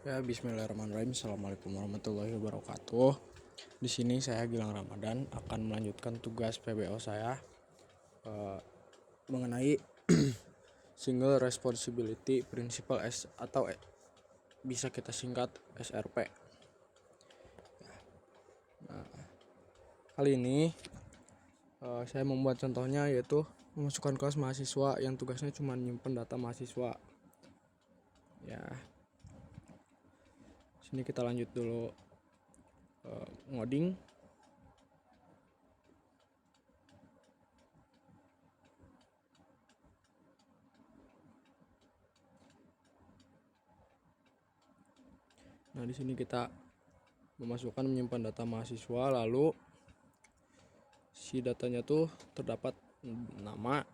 Ya, Bismillahirrahmanirrahim. Assalamualaikum warahmatullahi wabarakatuh. Di sini saya Gilang Ramadan akan melanjutkan tugas PBO saya mengenai Single Responsibility Principle atau bisa kita singkat SRP. Kali ini saya membuat contohnya, yaitu memasukkan kelas mahasiswa yang tugasnya cuma nyimpen data mahasiswa. Ya, sini kita lanjut dulu ngoding. Nah, di sini kita memasukkan menyimpan data mahasiswa, lalu si datanya tuh terdapat nama,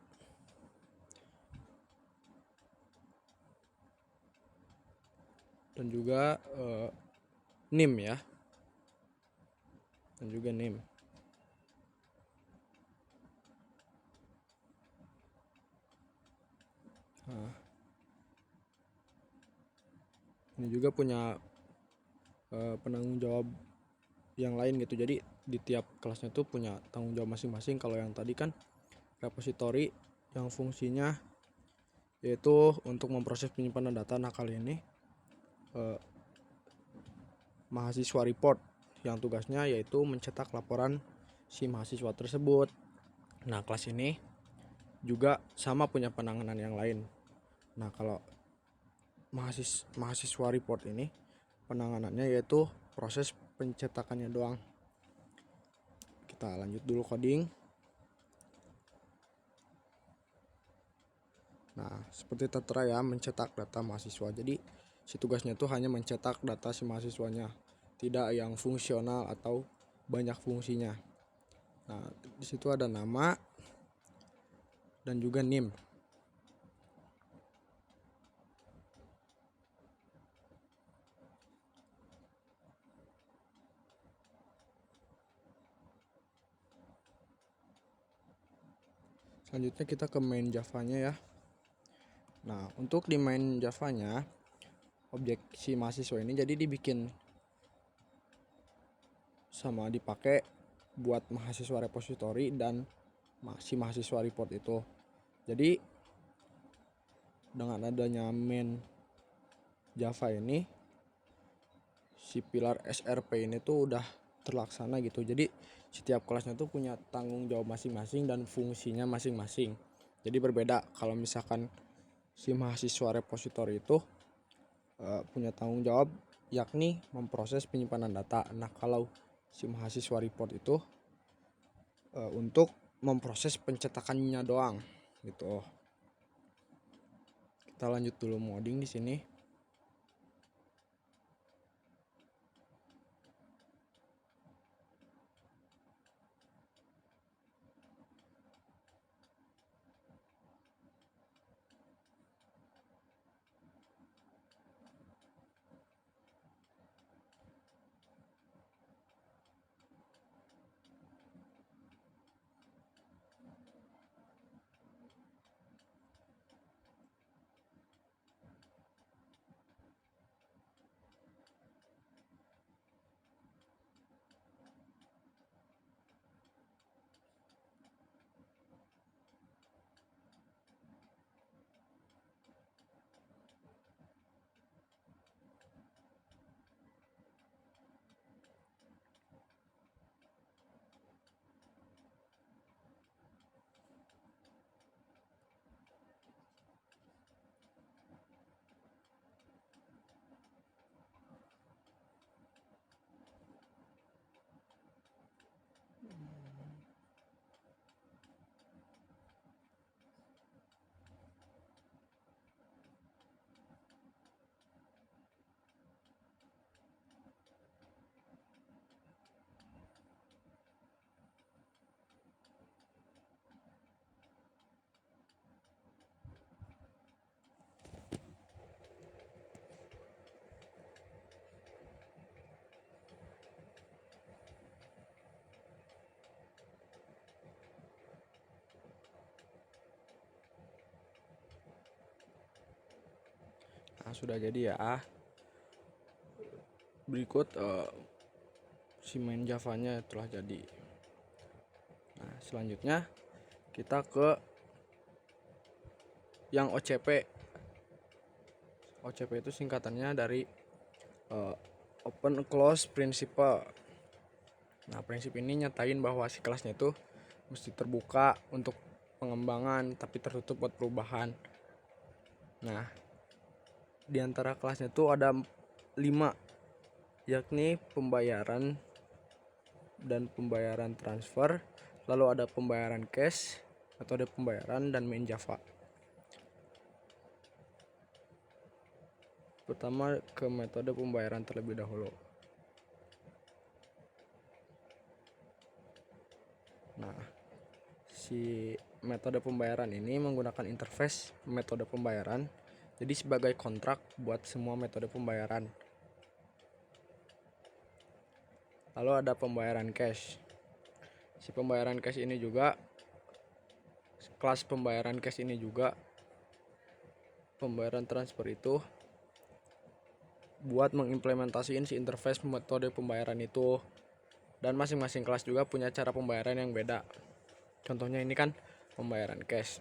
dan juga NIM ya, dan juga NIM. Nah, ini juga punya penanggung jawab yang lain gitu. Jadi di tiap kelasnya tuh punya tanggung jawab masing-masing. Kalau yang tadi kan repository yang fungsinya yaitu untuk memproses penyimpanan data. Nah, kali ini mahasiswa report yang tugasnya yaitu mencetak laporan si mahasiswa tersebut. Nah, kelas ini juga sama punya penanganan yang lain. Nah, kalau mahasiswa report ini penanganannya yaitu proses pencetakannya doang. Kita lanjut dulu coding. Nah, seperti tertera ya, mencetak data mahasiswa. Jadi si tugasnya tuh hanya mencetak data si mahasiswanya, tidak yang fungsional atau banyak fungsinya. Nah, di situ ada nama dan juga NIM. Selanjutnya kita ke main Java-nya ya. Nah, untuk di main Java-nya, objek si mahasiswa ini jadi dibikin sama dipakai buat mahasiswa repository dan si mahasiswa report itu. Jadi dengan adanya main Java ini, si pilar SRP ini tuh udah terlaksana gitu. Jadi setiap kelasnya tuh punya tanggung jawab masing-masing dan fungsinya masing-masing. Jadi berbeda kalau misalkan si mahasiswa repository itu punya tanggung jawab yakni memproses penyimpanan data. Nah, kalau si mahasiswa report itu untuk memproses pencetakannya doang gitu. Kita lanjut dulu modding di sini. Nah, sudah jadi ya. berikut si main Java-nya telah jadi. Nah, selanjutnya kita ke yang OCP. OCP itu singkatannya dari Open Close Principle. Nah, prinsip ini nyatain bahwa si kelasnya itu mesti terbuka untuk pengembangan tapi tertutup buat perubahan. Nah, di antara kelasnya itu ada 5, yakni pembayaran dan pembayaran transfer, lalu ada pembayaran cash, metode pembayaran, dan main Java. Pertama ke metode pembayaran terlebih dahulu. Nah, si metode pembayaran ini menggunakan interface metode pembayaran, jadi sebagai kontrak buat semua metode pembayaran. Lalu ada pembayaran cash. Si pembayaran cash ini juga, kelas pembayaran cash ini juga pembayaran transfer itu buat mengimplementasiin si interface metode pembayaran itu, dan masing-masing kelas juga punya cara pembayaran yang beda. Contohnya ini kan pembayaran cash.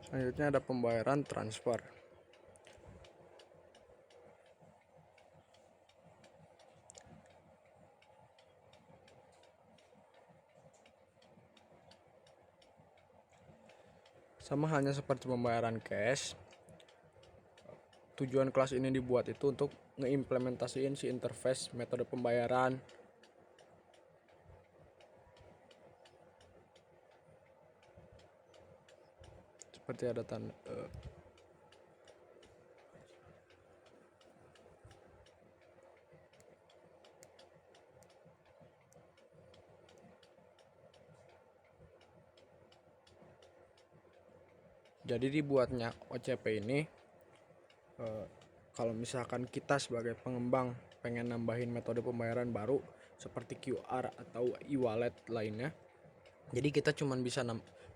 Selanjutnya ada pembayaran transfer. Sama halnya seperti pembayaran cash, tujuan kelas ini dibuat itu untuk ngeimplementasiin si interface metode pembayaran. Seperti ada tanda jadi dibuatnya OCP ini kalau misalkan kita sebagai pengembang pengen nambahin metode pembayaran baru seperti QR atau e-wallet lainnya, jadi kita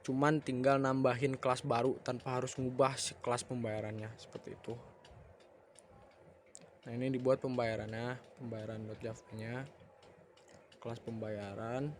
cuman tinggal nambahin kelas baru tanpa harus ngubah si kelas pembayarannya, seperti itu. Nah, ini dibuat pembayaran.java-nya, kelas pembayaran,